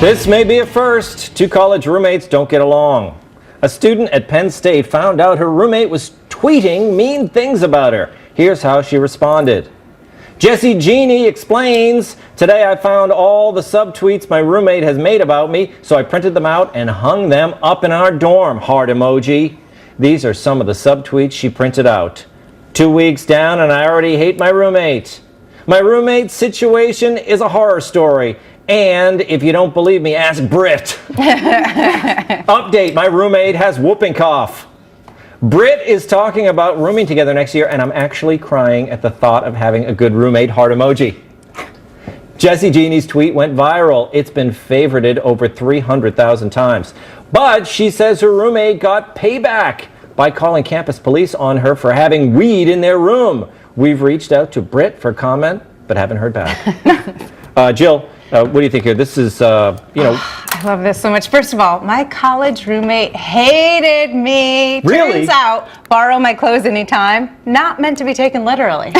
This may be a first. Two college roommates don't get along. A student at Penn State found out her roommate was tweeting mean things about her. Here's how she responded. Jessie Jeannie explains, today I found all the subtweets my roommate has made about me, so I printed them out and hung them up in our dorm. Heart emoji. These are some of the subtweets she printed out. 2 weeks down and I already hate my roommate. My roommate's situation is a horror story. And if you don't believe me, ask Britt. Update, my roommate has whooping cough. Britt is talking about rooming together next year, and I'm actually crying at the thought of having a good roommate. Heart emoji. Jessie Jeannie's tweet went viral. It's been favorited over 300,000 times. But she says her roommate got payback by calling campus police on her for having weed in their room. We've reached out to Britt for comment, but haven't heard back. Jill, what do you think here? This is, I love this so much. First of all, my college roommate hated me. Really? Turns out, borrow my clothes anytime, not meant to be taken literally.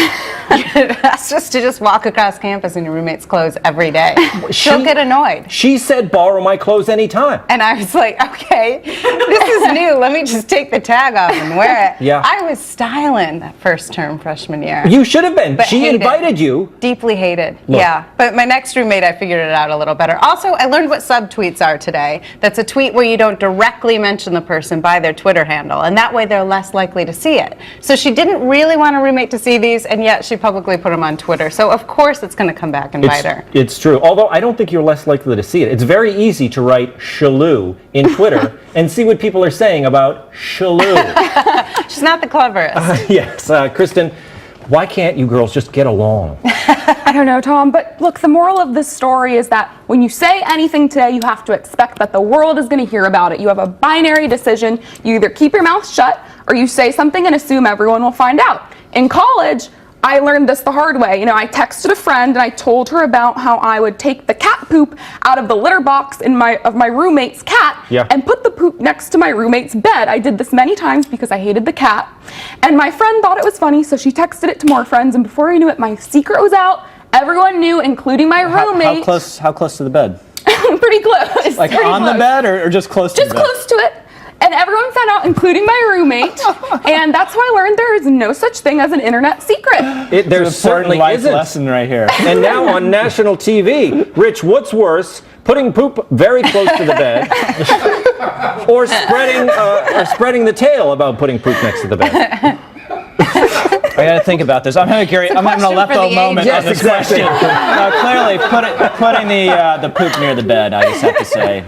That's just to walk across campus in your roommate's clothes every day. She'll get annoyed. She said, borrow my clothes anytime. And I was like, okay, this is new. Let me just take the tag off and wear it. Yeah. I was styling that first term freshman year. You should have been. But She hated. invited you. Deeply hated. Look. Yeah. But my next roommate, I figured it out a little better. Also, I learned what subtweets are today. That's a tweet where you don't directly mention the person by their Twitter handle, and that way they're less likely to see it. So she didn't really want a roommate to see these, and yet she publicly put them on Twitter. So of course it's going to come back and bite her. It's true. Although I don't think you're less likely to see it. It's very easy to write shaloo in Twitter and see what people are saying about shaloo. She's not the cleverest. Yes. Kristen, why can't you girls just get along? I don't know, Tom, but look, the moral of this story is that when you say anything today, you have to expect that the world is going to hear about it. You have a binary decision. You either keep your mouth shut or you say something and assume everyone will find out. In college, I learned this the hard way. I texted a friend and I told her about how I would take the cat poop out of the litter box of my roommate's cat and put the poop next to my roommate's bed. I did this many times because I hated the cat. And my friend thought it was funny, so she texted it to more friends, and before I knew it, my secret was out. Everyone knew, including my roommate. How close to the bed? Pretty close. Like pretty on close. the bed or just close to the bed? Just close to it. And everyone found out, including my roommate. And that's how I learned there is no such thing as an internet secret. There certainly life isn't. lesson right here. And now on national TV, Rich, what's worse, putting poop very close to the bed, or spreading the tale about putting poop next to the bed? I got to think about this. I'm having a leftover moment on this question. Clearly, putting the poop near the bed. I just have to say,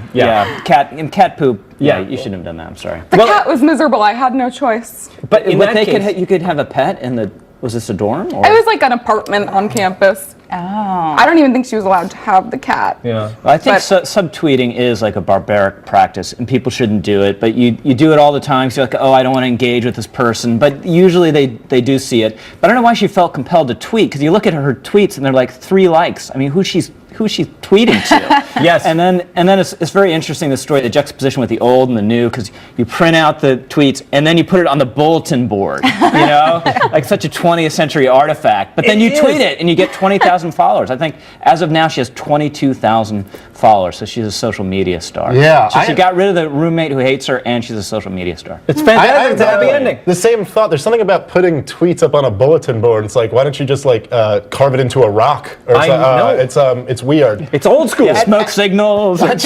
cat poop. Yeah, you shouldn't have done that. I'm sorry. The cat was miserable. I had no choice. But in that case, you could have a pet in the. Was this a dorm? Or? It was like an apartment on campus. Oh. I don't even think she was allowed to have the cat. Yeah. Well, I think subtweeting is like a barbaric practice, and people shouldn't do it. But you do it all the time. So you're like, oh, I don't want to engage with this person. But usually they do see it. But I don't know why she felt compelled to tweet, because you look at her tweets and they're like 3 likes. I mean, who's she tweeting to? Yes. And then it's very interesting, the story, the juxtaposition with the old and the new, because you print out the tweets and then you put it on the bulletin board, like such a 20th century artifact. But then you tweet it and you get 20,000 followers. I think as of now she has 22,000 followers, so she's a social media star. Yeah. So she got rid of the roommate who hates her, and she's a social media star. It's fantastic. It's a happy ending. The same thought. There's something about putting tweets up on a bulletin board. It's like, why don't you just carve it into a rock? Or I know. It's weird. It's old school. Smoke signals. At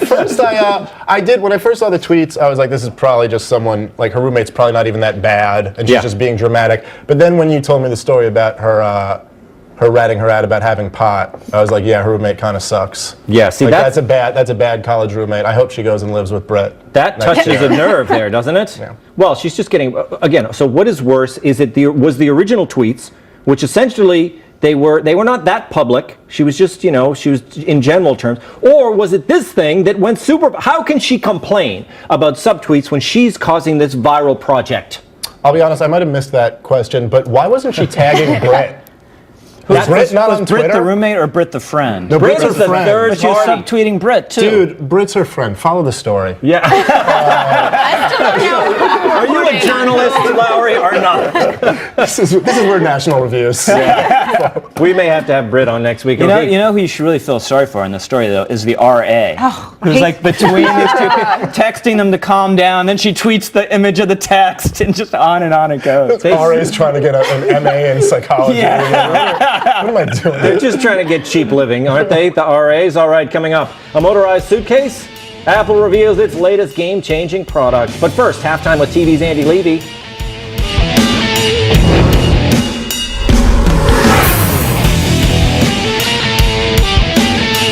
first, I did, when I first saw the tweets, I was like, this is probably just someone, like her roommate's probably not even that bad, and she's just being dramatic. But then when you told me the story about her ratting her out about having pot, I was like, yeah, her roommate kind of sucks. Yeah, see, that's a bad college roommate. I hope she goes and lives with Brett. That touches a nerve there, doesn't it? Yeah. Well, she's just getting, again, so what is worse is was the original tweets, which essentially they were not that public. She was just, she was in general terms. Or was it this thing that went super, how can she complain about subtweets when she's causing this viral project? I'll be honest, I might have missed that question, but why wasn't she tagging Brett? Was Britt not on Twitter? Britt the roommate or Britt the friend? No, Britt's Britt's the her friend. third But she was party. subtweeting Britt too. Dude, Britt's her friend. Follow the story. Yeah. I still don't know. Are you good journalists, Lowry, are not. This is where national reviews. We may have to have Britt on next week. You know who you should really feel sorry for in the story, though, is the RA. Oh, Who's like between these two people, texting them to calm down, then she tweets the image of the text, and just on and on it goes. RA's trying to get an MA in psychology. Yeah. What am I doing? They're just trying to get cheap living, aren't they? The RAs. All right, coming up, a motorized suitcase. Apple reveals its latest game-changing product. But first, halftime with TV's Andy Levy.